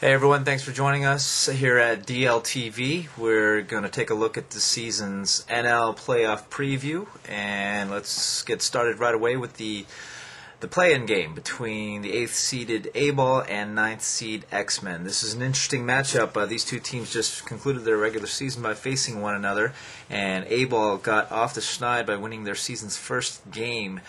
Hey everyone, thanks for joining us here at DLTV. We're going to take a look at the season's NL playoff preview, and let's get started right away with the play-in game between the 8th seeded A-Ball and 9th seed X-Men. This is an interesting matchup. These two teams just concluded their regular season by facing one another, and A-Ball got off the schneid by winning their season's first game,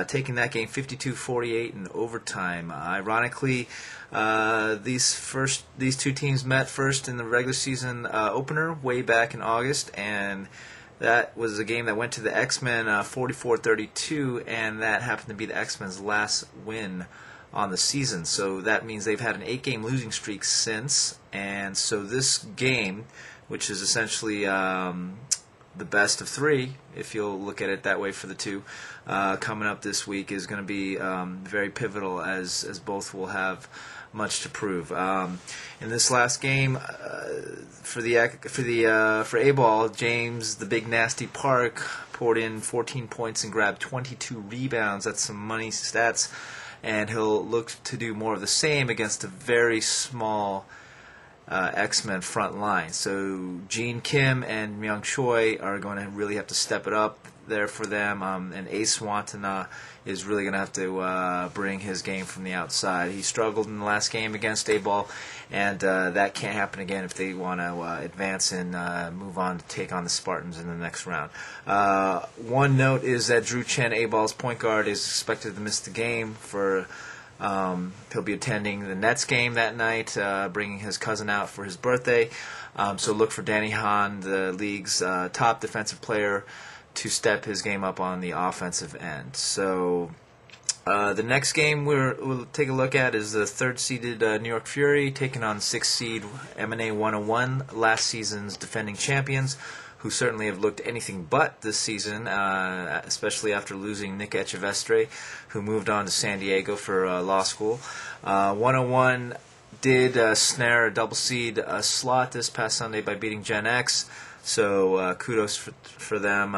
taking that game 52-48 in overtime. Ironically, these two teams met first in the regular season opener way back in August, and that was a game that went to the X-Men 44-32, and that happened to be the X-Men's last win on the season. So that means they've had an 8-game losing streak since, and so this game, which is essentially the best of three, if you'll look at it that way for the two, coming up this week is going to be very pivotal as both will have much to prove. In this last game, for A-Ball, James the Big Nasty Park poured in 14 points and grabbed 22 rebounds. That's some money stats, and he'll look to do more of the same against a very small X-Men front line. So Gene Kim and Myung Choi are going to really have to step it up there for them, and Ace Swantana is really going to have to bring his game from the outside. He struggled in the last game against A-Ball, and that can't happen again if they want to advance and move on to take on the Spartans in the next round. One note is that Drew Chen, A-Ball's point guard, is expected to miss the game for he'll be attending the Nets game that night, bringing his cousin out for his birthday. So look for Danny Hahn, the league's top defensive player, to step his game up on the offensive end. So the next game we'll take a look at is the 3rd-seeded New York Fury taking on 6th-seed M&A 101, last season's defending champions, who certainly have looked anything but this season, especially after losing Nick Echevestre, who moved on to San Diego for law school. 101 did snare a double seed slot this past Sunday by beating Gen X, so kudos for them,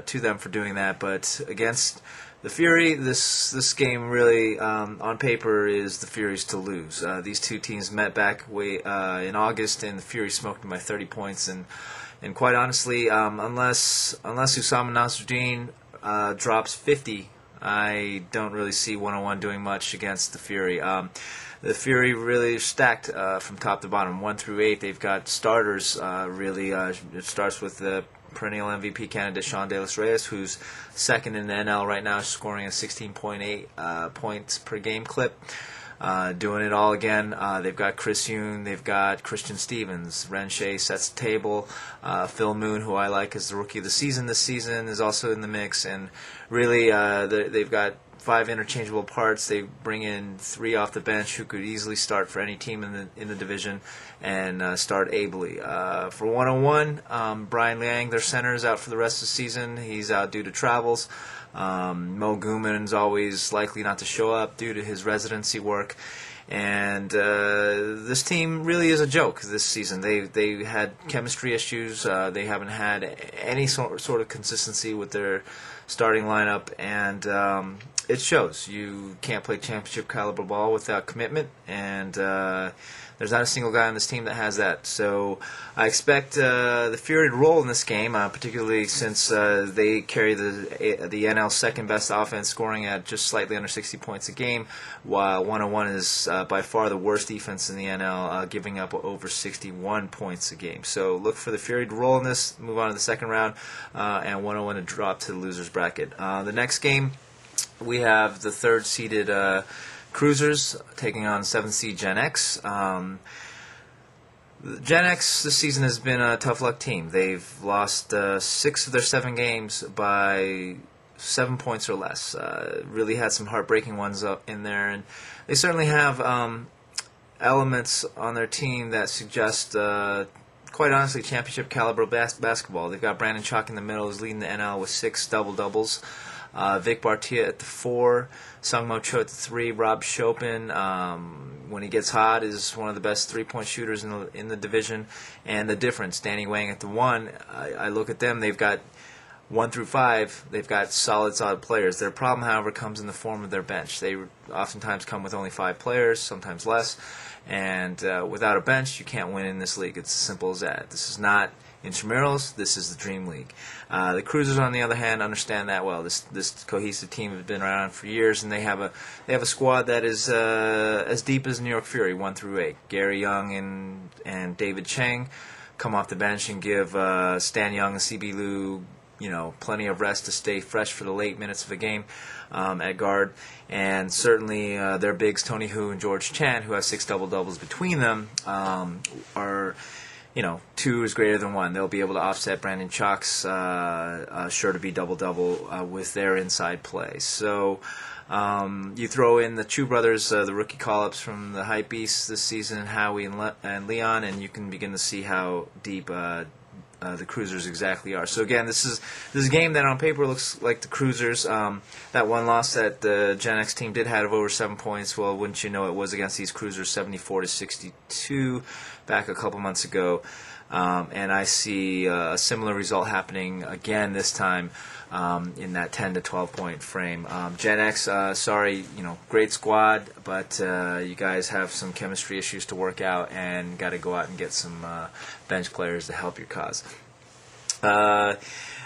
to them for doing that. But against the Fury, this game really, on paper, is the Fury's to lose. These two teams met back in August, and the Fury smoked them by 30 points, and quite honestly, unless Usama Nasruddin drops 50, I don't really see 101 doing much against the Fury. The Fury really stacked from top to bottom, 1 through 8. They've got starters. It starts with the perennial MVP candidate Sean De Los Reyes, who's second in the NL right now, scoring a 16.8 points per game clip. Doing it all again. They've got Chris Yoon, they've got Christian Stevens, Ren Shea sets the table, Phil Moon, who I like as the rookie of the season this season, is also in the mix, and really they've got 5 interchangeable parts. They bring in 3 off the bench who could easily start for any team in the division and start ably. For 101, Brian Liang, their center, is out for the rest of the season. He's out due to travels. Mo Guman's always likely not to show up due to his residency work, and this team really is a joke this season. They had chemistry issues. They haven't had any sort of consistency with their starting lineup, and it shows. You can't play championship caliber ball without commitment, and there's not a single guy on this team that has that. So I expect the Fury to roll in this game, particularly since they carry the NL's second best offense, scoring at just slightly under 60 points a game, while 101 is by far the worst defense in the NL, giving up over 61 points a game. So look for the Fury to roll in this, move on to the second round, and 101 to drop to the loser's bracket. The next game, we have the 3rd-seeded Cruisers taking on 7th seed Gen X. Gen X this season has been a tough luck team. They've lost 6 of their 7 games by 7 points or less. Really had some heartbreaking ones up in there, and they certainly have elements on their team that suggest, quite honestly, championship caliber basketball. They've got Brandon Chalk in the middle, who's leading the NL with 6 double-doubles. Vic Bartia at the 4, Sungmo Cho at the 3, Rob Chopin, when he gets hot, is one of the best 3-point shooters in the division. And the difference, Danny Wang at the 1, I look at them, they've got 1 through 5, they've got solid players. Their problem, however, comes in the form of their bench. They oftentimes come with only 5 players, sometimes less, and without a bench, you can't win in this league. It's as simple as that. This is not intramurals. This is the Dream League. The Cruisers, on the other hand, understand that well. This cohesive team has been around for years, and they have a squad that is as deep as New York Fury, 1 through 8. Gary Young and David Chang come off the bench and give Stan Young and CB Liu, plenty of rest to stay fresh for the late minutes of the game at guard. And certainly their bigs, Tony Hu and George Chan, who have 6 double-doubles between them, are, 2 is greater than 1. They'll be able to offset Brandon Chalk's sure to be double-double with their inside play. So you throw in the Chu brothers, the rookie call-ups from the Hype Beasts this season, Howie and Leon, and you can begin to see how deep the Cruisers exactly are. So again, this is a game that on paper looks like the Cruisers. That one loss that the Gen X team did have of over 7 points, well, wouldn't you know, it was against these Cruisers, 74-62 back a couple months ago. And I see a similar result happening again this time in that 10 to 12 point frame. Gen X, sorry, great squad, but you guys have some chemistry issues to work out and got to go out and get some bench players to help your cause.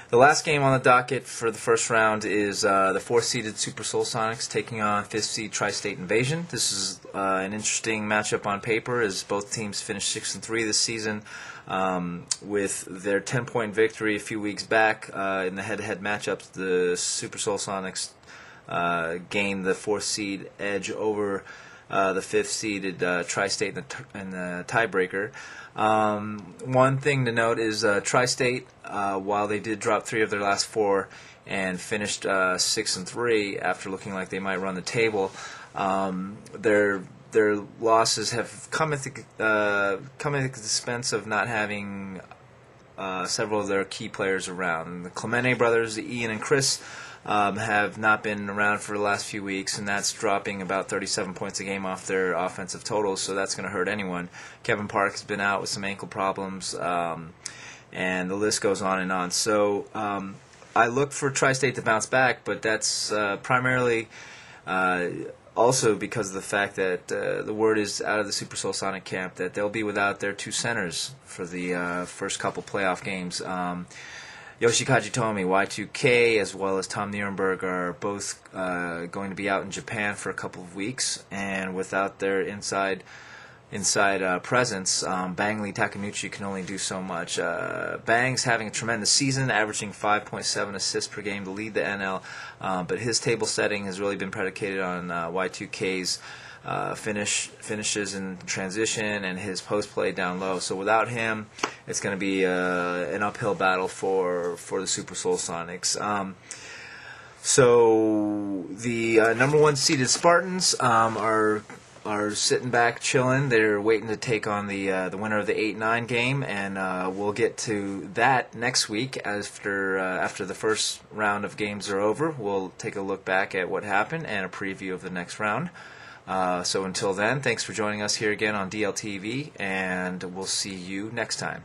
The last game on the docket for the first round is the 4th-seeded Super Soul Sonics taking on 5th-seed Tri-State Invasion. This is an interesting matchup on paper, as both teams finished 6-3 this season. With their 10-point victory a few weeks back in the head-to-head matchups, the Super Soul Sonics gained the 4th seed edge over the 5th-seeded Tri-State in the tiebreaker. One thing to note is Tri-State, while they did drop 3 of their last 4 and finished 6-3 after looking like they might run the table, their losses have come at the expense of not having several of their key players around. The Clemente brothers, Ian and Chris, have not been around for the last few weeks, and that's dropping about 37 points a game off their offensive totals, so that's going to hurt anyone. Kevin Park has been out with some ankle problems, and the list goes on and on. So I look for Tri-State to bounce back, but that's primarily also because of the fact that the word is out of the Super Soul Sonic camp that they'll be without their 2 centers for the first couple playoff games. Yoshikazu Tomi, Y2K, as well as Tom Nierenberg are both going to be out in Japan for a couple of weeks, and without their inside presence, Bang Lee Takanuchi can only do so much. Bang's having a tremendous season, averaging 5.7 assists per game to lead the NL, but his table setting has really been predicated on Y2K's finishes in transition and his post play down low. So without him, it's going to be an uphill battle for the Super Soul Sonics. So the number 1 seeded Spartans are sitting back, chilling. They're waiting to take on the winner of the 8-9 game, and we'll get to that next week after the first round of games are over. We'll take a look back at what happened and a preview of the next round. So until then, thanks for joining us here again on DLTV, and we'll see you next time.